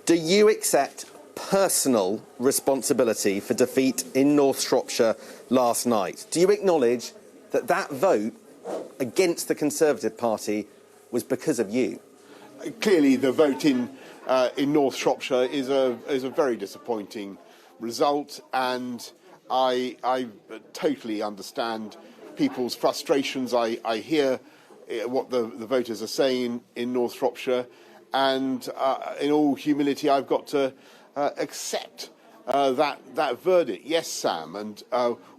Do you accept personal responsibility for defeat in North Shropshire last night? Do you acknowledge that that vote against the Conservative Party was because of you? Clearly, the vote in North Shropshire is a very disappointing result, and I totally understand people's frustrations. I hear what the voters are saying in North Shropshire, and in all humility, I've got to accept that verdict. Yes, Sam, and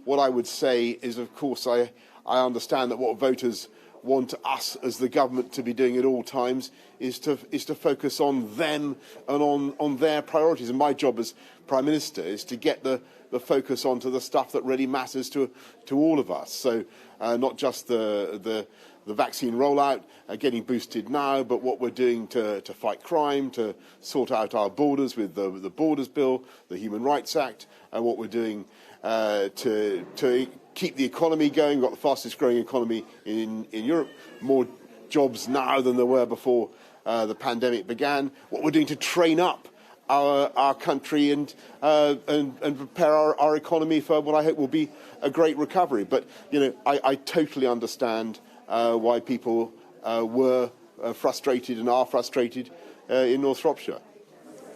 what I would say is, of course, I understand that what voters want us as the government to be doing at all times is to focus on them and on their priorities. And my job as Prime Minister is to get the focus onto the stuff that really matters to all of us. So not just the vaccine rollout, getting boosted now, but what we're doing to fight crime, to sort out our borders with the Borders Bill, the Human Rights Act, and what we're doing to keep the economy going. We've got the fastest growing economy in Europe, more jobs now than there were before the pandemic began. What we're doing to train up our country and prepare our economy for what I hope will be a great recovery. But, you know, I totally understand why people were frustrated and are frustrated in North Shropshire.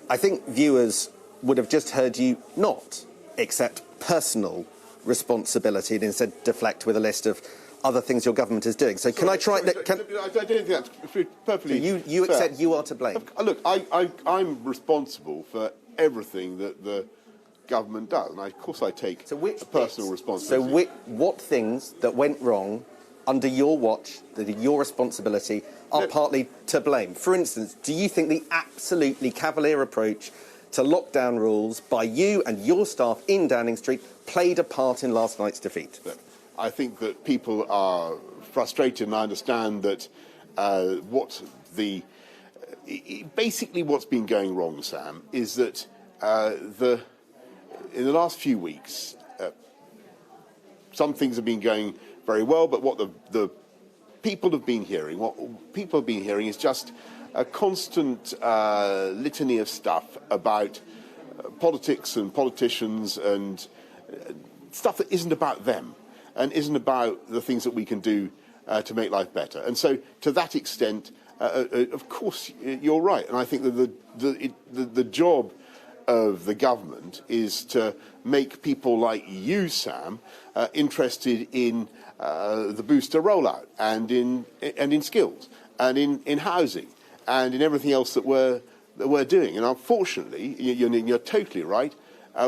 I think viewers would have just heard you not accept personal responsibility and instead deflect with a list of other things your government is doing. So can I try... I don't think that's perfectly so you fair. accept you are to blame? Look, I'm responsible for everything that the government does, and of course I take personal responsibility. So what things that went wrong under your watch, that are your responsibility, are partly to blame? For instance, do you think the absolutely cavalier approach to lockdown rules by you and your staff in Downing Street played a part in last night's defeat? I think that people are frustrated, and I understand that basically what's been going wrong, Sam, is that in the last few weeks, some things have been going very well, but what the people have been hearing, is just a constant litany of stuff about politics and politicians and stuff that isn't about them and isn't about the things that we can do to make life better. And so, to that extent, of course, you're right. And I think that the job of the government is to make people like you, Sam, interested in the booster rollout and in skills and in housing and in everything else that we're doing. And unfortunately, you're totally right,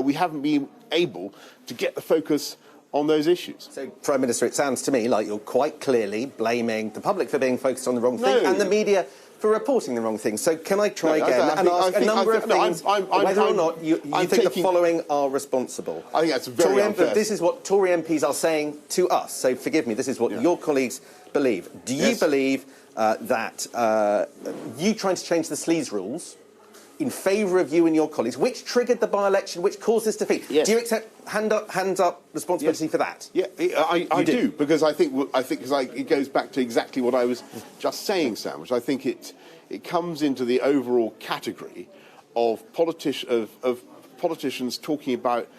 we haven't been able to get the focus on those issues. So, Prime Minister, it sounds to me like you're quite clearly blaming the public for being focused on the wrong thing and the media for reporting the wrong thing. So can I try again and ask a number of things, whether or not you think the following are responsible? I think that's very unfair. This is what Tory MPs are saying to us, so forgive me, this is what your colleagues believe. Do you believe that you trying to change the sleaze rules in favour of you and your colleagues, which triggered the by-election, which caused this defeat? Yes. Do you accept hands up responsibility for that? Yeah, I do, because I think it goes back to exactly what I was just saying, Sam, which I think it comes into the overall category of politicians talking about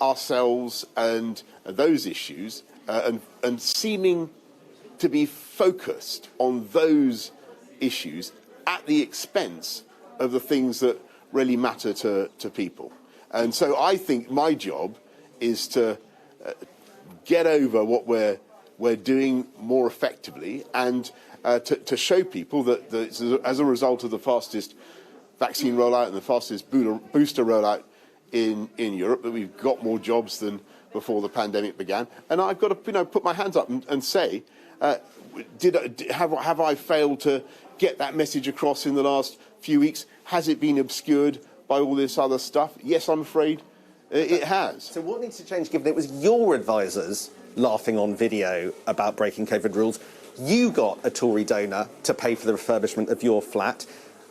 ourselves and those issues and seeming to be focused on those issues at the expense of the things that really matter to people. And so I think my job is to get over what we're doing more effectively and to show people that as a result of the fastest vaccine rollout and the fastest booster rollout in Europe, that we've got more jobs than before the pandemic began. And I've got to put my hands up and say, have I failed to get that message across in the last few weeks? Has it been obscured by all this other stuff? Yes, I'm afraid it has. So what needs to change, given it was your advisers laughing on video about breaking COVID rules? You got a Tory donor to pay for the refurbishment of your flat.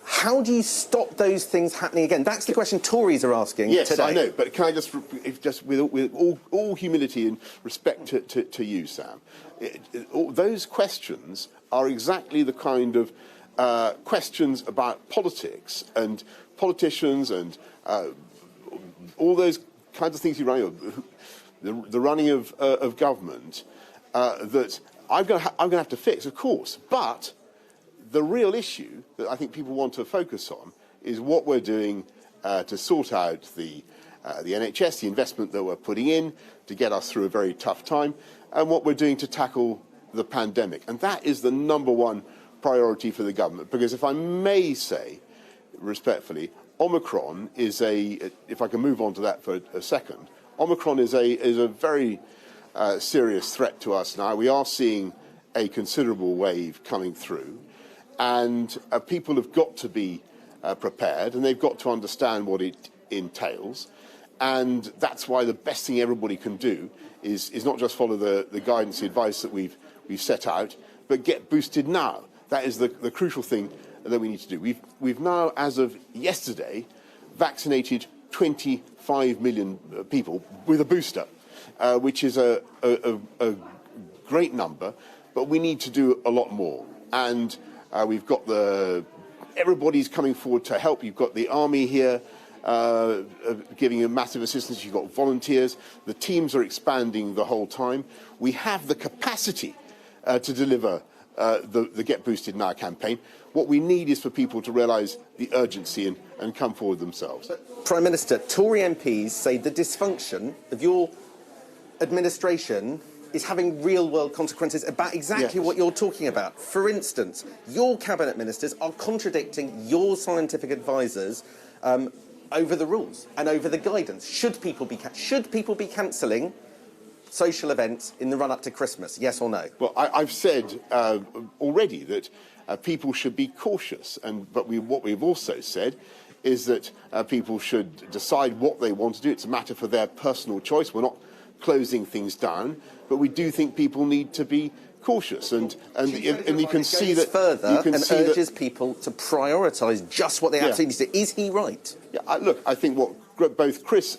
How do you stop those things happening again? That's the question Tories are asking today. Yes, I know, but can I just with all humility and respect to you, Sam, those questions are exactly the kind of questions about politics and politicians and all those kinds of things you run, the running of government, that I'm going to have to fix, of course. But the real issue that I think people want to focus on is what we're doing to sort out the NHS, the investment that we're putting in to get us through a very tough time, and what we're doing to tackle the pandemic. And that is the number one priority for the government. Because if I may say, respectfully, Omicron is if I can move on to that for a second, Omicron is a very serious threat to us now. We are seeing a considerable wave coming through, and people have got to be prepared, and they've got to understand what it entails. And that's why the best thing everybody can do is not just follow the guidance, the advice that we've set out, but get boosted now. That is the crucial thing that we need to do. We've now, as of yesterday, vaccinated 25 million people with a booster, which is a great number, but we need to do a lot more. And we've got everybody's coming forward to help. You've got the army here giving a massive assistance. You've got volunteers. The teams are expanding the whole time. We have the capacity to deliver the Get Boosted Now campaign. What we need is for people to realise the urgency and come forward themselves. Prime Minister, Tory MPs say the dysfunction of your administration is having real-world consequences about exactly what you're talking about. For instance, your cabinet ministers are contradicting your scientific advisors over the rules and over the guidance. Should people be cancelling social events in the run-up to Christmas? Yes or no? Well, I've said already that people should be cautious, but what we've also said is that people should decide what they want to do. It's a matter for their personal choice. We're not closing things down, but we do think people need to be cautious, and you can see that further and urges people to prioritise just what they absolutely need to do. Is he right? Yeah, look, I think what both Chris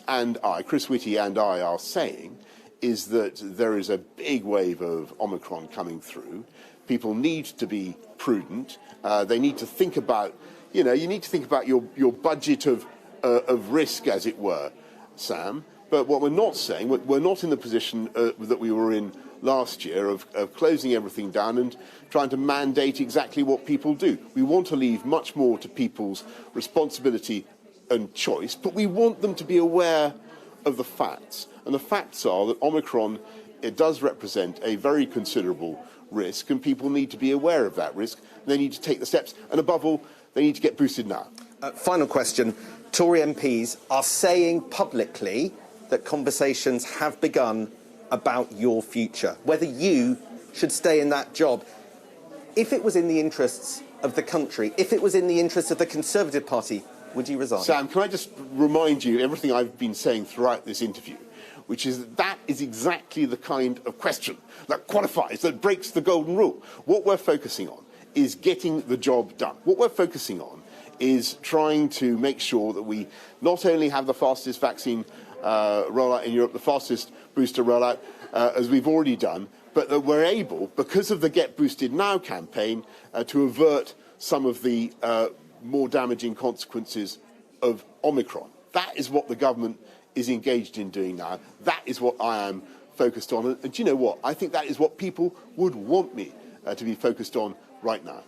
Whitty and I are saying is that there is a big wave of Omicron coming through. People need to be prudent. They need to think about, you need to think about your budget of risk, as it were, Sam. But what we're not saying, we're not in the position that we were in last year of closing everything down and trying to mandate exactly what people do. We want to leave much more to people's responsibility and choice, but we want them to be aware of the facts. And the facts are that Omicron, it does represent a very considerable risk, and people need to be aware of that risk. They need to take the steps, and above all, they need to get boosted now. Final question. Tory MPs are saying publicly that conversations have begun about your future, whether you should stay in that job. If it was in the interests of the country, if it was in the interests of the Conservative Party, would you resign? Sam, can I just remind you everything I've been saying throughout this interview, which is that is exactly the kind of question that qualifies, that breaks the golden rule. What we're focusing on is getting the job done. What we're focusing on is trying to make sure that we not only have the fastest vaccine rollout in Europe, the fastest booster rollout, as we've already done, but that we're able, because of the Get Boosted Now campaign, to avert some of the more damaging consequences of Omicron. That is what the government is engaged in doing now. That is what I am focused on. And do you know what? I think that is what people would want me to be focused on right now.